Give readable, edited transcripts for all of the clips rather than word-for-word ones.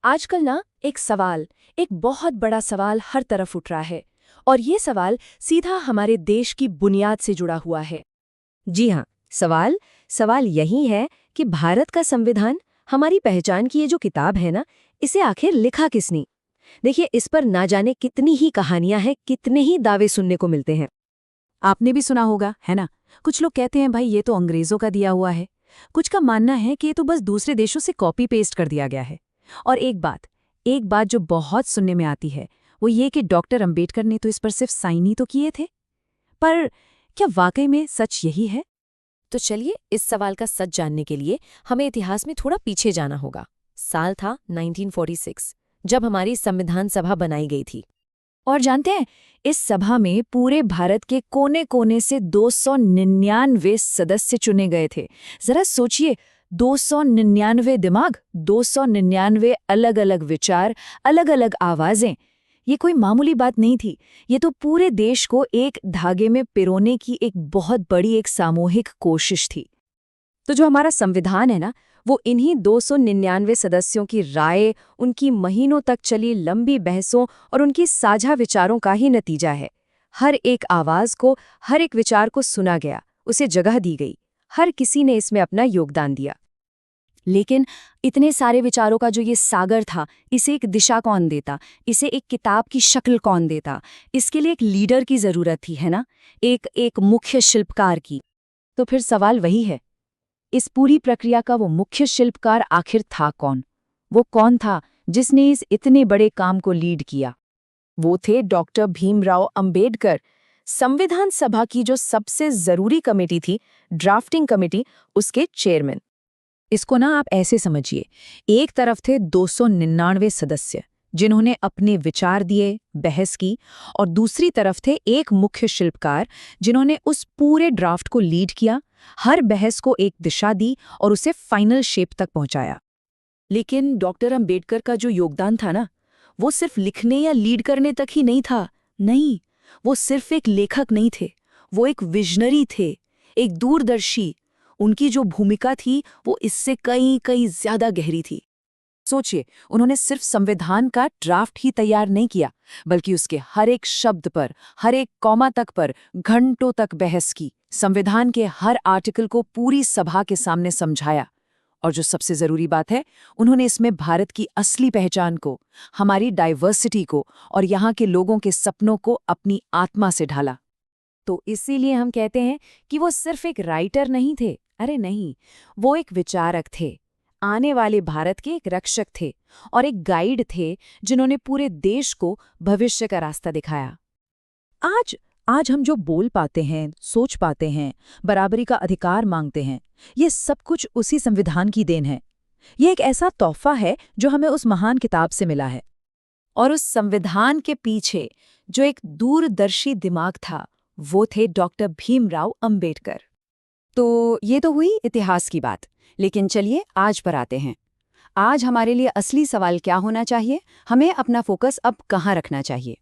आजकल ना एक बहुत बड़ा सवाल हर तरफ उठ रहा है और ये सवाल सीधा हमारे देश की बुनियाद से जुड़ा हुआ है। जी हाँ, सवाल यही है कि भारत का संविधान, हमारी पहचान की ये जो किताब है ना, इसे आखिर लिखा किसने? देखिए, इस पर ना जाने कितनी ही कहानियां हैं, कितने ही दावे सुनने को मिलते हैं। आपने भी सुना होगा, है ना? कुछ लोग कहते हैं भाई ये तो अंग्रेजों का दिया हुआ है। कुछ का मानना है कि ये तो बस दूसरे देशों से कॉपी पेस्ट कर दिया गया है। और एक बात जो बहुत सुनने में आती है वो ये कि डॉक्टर अंबेडकर ने तो इस पर सिर्फ साइन ही तो किए थे। पर क्या वाकई में सच यही है? तो चलिए, इस सवाल का सच जानने के लिए हमें इतिहास में थोड़ा पीछे जाना होगा। साल था 1946, जब हमारी संविधान सभा बनाई गई थी। और जानते हैं, इस सभा में पूरे भारत के कोने कोने से 299 सदस्य चुने गए थे। जरा सोचिए, 299 दिमाग, 299 अलग अलग विचार, अलग अलग आवाजें। ये कोई मामूली बात नहीं थी। ये तो पूरे देश को एक धागे में पिरोने की एक बहुत बड़ी एक सामूहिक कोशिश थी। तो जो हमारा संविधान है ना, वो इन्हीं 299 सदस्यों की राय, उनकी महीनों तक चली लंबी बहसों और उनकी साझा विचारों का ही नतीजा है। हर एक आवाज को, हर एक विचार को सुना गया, उसे जगह दी गई। हर किसी ने इसमें अपना योगदान दिया। लेकिन इतने सारे विचारों का जो ये सागर था, इसे एक दिशा कौन देता? इसे एक किताब की शक्ल कौन देता? इसके लिए एक लीडर की जरूरत थी, है ना? एक मुख्य शिल्पकार की। तो फिर सवाल वही है, इस पूरी प्रक्रिया का वो मुख्य शिल्पकार आखिर था कौन? वो कौन था जिसने इस इतने बड़े काम को लीड किया? वो थे डॉक्टर भीमराव अंबेडकर। संविधान सभा की जो सबसे जरूरी कमेटी थी, ड्राफ्टिंग कमेटी, उसके चेयरमैन। इसको ना आप ऐसे समझिए, एक तरफ थे 299 सदस्य जिन्होंने अपने विचार दिए, बहस की, और दूसरी तरफ थे एक मुख्य शिल्पकार जिन्होंने उस पूरे ड्राफ्ट को लीड किया, हर बहस को एक दिशा दी और उसे फाइनल शेप तक पहुंचाया। लेकिन डॉक्टर अंबेडकर का जो योगदान था ना, वो सिर्फ लिखने या लीड करने तक ही नहीं था। नहीं, वो सिर्फ एक लेखक नहीं थे, वो एक विजनरी थे, एक दूरदर्शी। उनकी जो भूमिका थी वो इससे कई कई ज्यादा गहरी थी। सोचिए, उन्होंने सिर्फ संविधान का ड्राफ्ट ही तैयार नहीं किया, बल्कि उसके हर एक शब्द पर, हर एक कॉमा तक पर घंटों तक बहस की। संविधान के हर आर्टिकल को पूरी सभा के सामने समझाया। और जो सबसे जरूरी बात है, उन्होंने इसमें भारत की असली पहचान को, हमारी डाइवर्सिटी को और यहाँ के लोगों के सपनों को अपनी आत्मा से ढाला। तो इसीलिए हम कहते हैं कि वो सिर्फ एक राइटर नहीं थे। अरे नहीं, वो एक विचारक थे, आने वाले भारत के एक रक्षक थे और एक गाइड थे जिन्होंने पूरे देश को भविष्य का रास्ता दिखाया। आज हम जो बोल पाते हैं, सोच पाते हैं, बराबरी का अधिकार मांगते हैं, ये सब कुछ उसी संविधान की देन है। ये एक ऐसा तोहफा है जो हमें उस महान किताब से मिला है। और उस संविधान के पीछे जो एक दूरदर्शी दिमाग था, वो थे डॉक्टर भीमराव अंबेडकर। तो ये तो हुई इतिहास की बात, लेकिन चलिए आज पर आते हैं। आज हमारे लिए असली सवाल क्या होना चाहिए? हमें अपना फोकस अब कहाँ रखना चाहिए?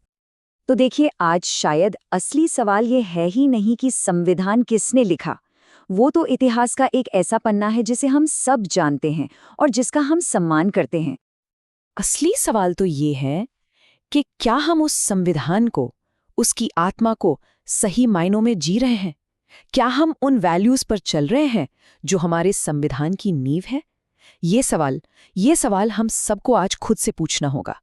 तो देखिए, आज शायद असली सवाल ये है ही नहीं कि संविधान किसने लिखा। वो तो इतिहास का एक ऐसा पन्ना है जिसे हम सब जानते हैं और जिसका हम सम्मान करते हैं। असली सवाल तो ये है कि क्या हम उस संविधान को, उसकी आत्मा को सही मायनों में जी रहे हैं? क्या हम उन वैल्यूज पर चल रहे हैं जो हमारे संविधान की नींव है? ये सवाल हम सबको आज खुद से पूछना होगा।